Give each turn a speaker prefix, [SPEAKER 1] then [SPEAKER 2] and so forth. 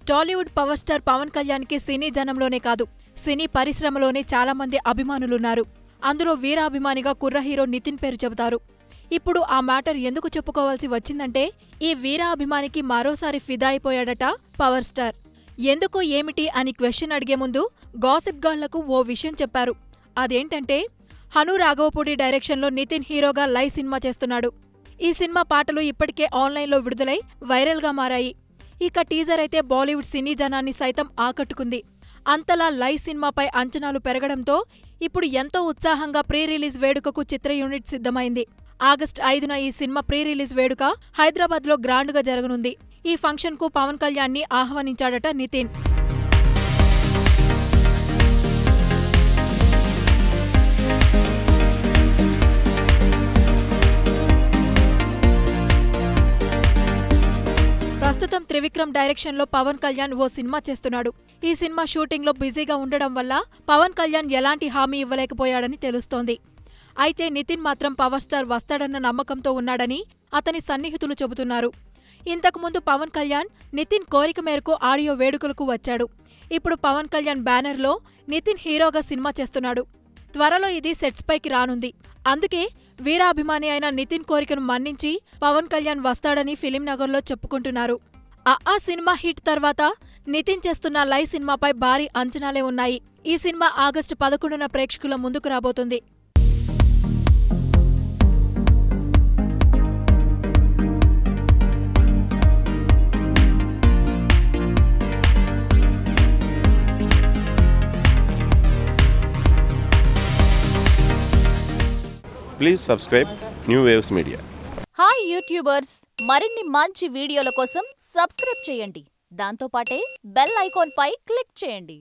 [SPEAKER 1] Tollywood power star Pawan కళ్యాణ్కి సినీ జనంలోనే కాదు, సినీ పరిశ్రమలోనే చాలా మంది అభిమానులున్నారు. అందులో వీరాభిమానిగా కుర్ర హీరో నితిన్ పేరు చెబుతారు. ఇప్పుడు ఆ మ్యాటర్ ఎందుకు చెప్పుకోవాల్సి వచ్చిందంటే, ఈ వీరాభిమానికి మరోసారి ఫిదా అయిపోయాడట పవర్ స్టార్. ఎందుకు ఏమిటి అని క్వశ్చన్ అడిగే ముందు గాసిప్ గాళ్లకు ఓ విషయం చెప్పారు. అదేంటంటే, హను రాఘవపూడి డైరెక్షన్లో నితిన్ హీరోగా లైవ్ సినిమా చేస్తున్నాడు. ఈ సినిమా పాటలు ఇప్పటికే ఆన్లైన్లో విడుదలై వైరల్గా మారాయి. ఇక టీజర్ అయితే బాలీవుడ్ సినీ జనాన్ని సైతం ఆకట్టుకుంది. అంతలా లైవ్ సినిమాపై అంచనాలు పెరగడంతో ఇప్పుడు ఎంతో ఉత్సాహంగా ప్రీ రిలీజ్ వేడుకకు చిత్ర యూనిట్ సిద్ధమైంది. ఆగస్టు 5న ఈ సినిమా ప్రీ రిలీజ్ వేడుక హైదరాబాద్లో గ్రాండ్గా జరగనుంది. ఈ ఫంక్షన్కు పవన్ కళ్యాణ్ని ఆహ్వానించాడట నితిన్. ప్రస్తుతం త్రివిక్రమ్ డైరెక్షన్లో పవన్ కళ్యాణ్ ఓ సినిమా చేస్తున్నాడు. ఈ సినిమా షూటింగ్లో బిజీగా ఉండడం వల్ల పవన్ కళ్యాణ్ ఎలాంటి హామీ ఇవ్వలేకపోయాడని తెలుస్తోంది. అయితే నితిన్ మాత్రం పవర్ స్టార్ వస్తాడన్న నమ్మకంతో ఉన్నాడని అతని సన్నిహితులు చెబుతున్నారు. ఇంతకుముందు పవన్ కళ్యాణ్ నితిన్ కోరిక మేరకు ఆడియో వేడుకలకు వచ్చాడు. ఇప్పుడు పవన్ కళ్యాణ్ బ్యానర్లో నితిన్ హీరోగా సినిమా చేస్తున్నాడు. త్వరలో ఇది సెట్స్ పైకి రానుంది. అందుకే వీరాభిమాని అయిన నితిన్ కోరికను మన్నించి పవన్ కళ్యాణ్ వస్తాడని ఫిలింనగర్లో చెప్పుకుంటున్నారు. ఆ సినిమా హిట్ తర్వాత నితిన్ చేస్తున్న లైవ్ సినిమాపై భారీ అంచనాలే ఉన్నాయి. ఈ సినిమా ఆగస్టు 11న ప్రేక్షకుల ముందుకు రాబోతుంది.
[SPEAKER 2] Please subscribe new waves media.
[SPEAKER 3] Hi YouTubers, మరిన్ని మంచి వీడియోల కోసం సబ్స్క్రైబ్ చేయండి. దాంతోపాటే బెల్ ఐకాన్ పై క్లిక్ చేయండి.